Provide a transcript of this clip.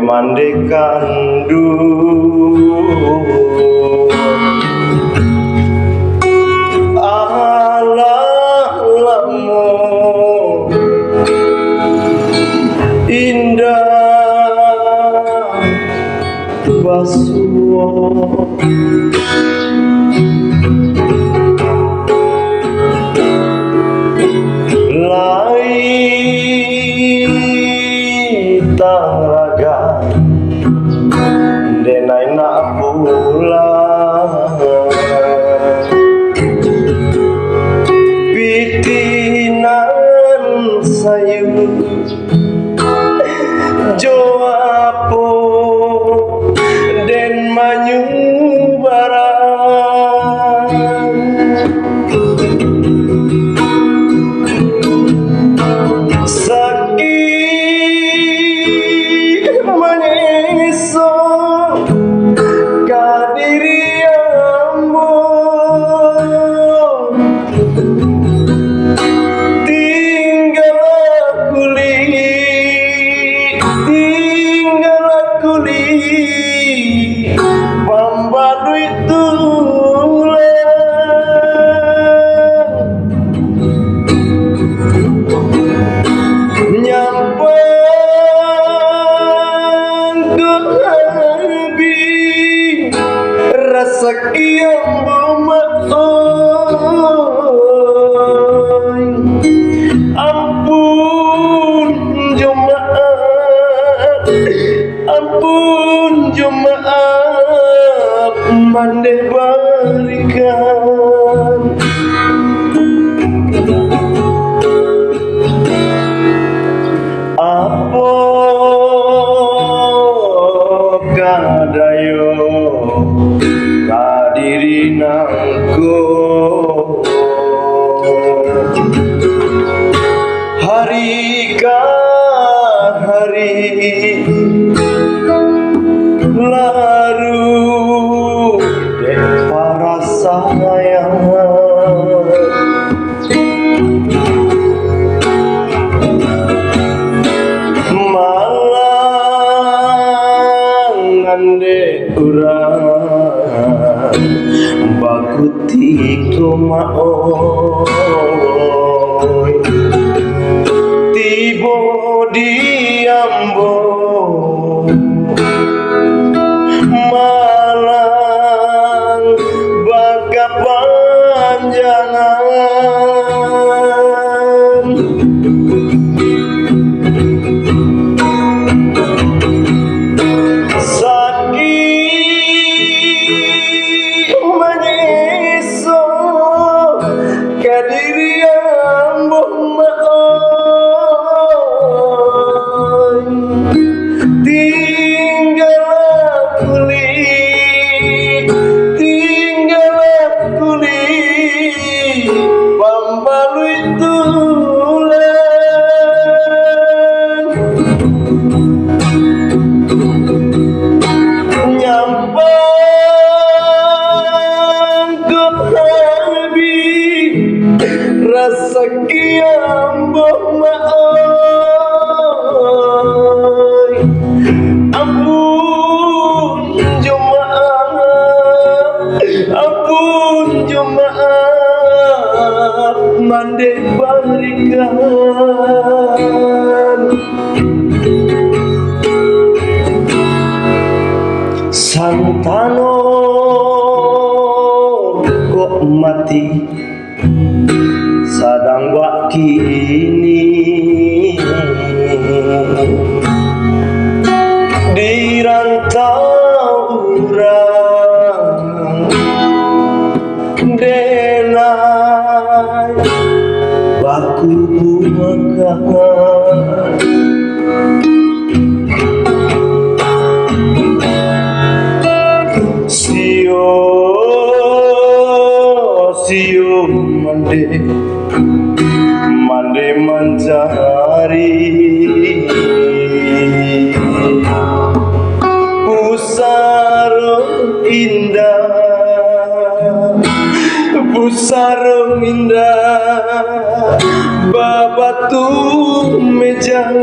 mandekandu alamu indah basuh taraga denai nak pulang pitinan sayu joapo den manyu barang sekian bermakoi ampun jemaat mande barikan apa kadayo kadiri nangko hari ke hari laru dek para sayang malang ande urang bakuti kumaoy tibo diambo malang baka panjangan sekian bermakoi ampun jemaat mande barikan santano kok mati sadang wak kini di rantau urang denai baku buakan sio mande mencari pusarung indah babatu mejang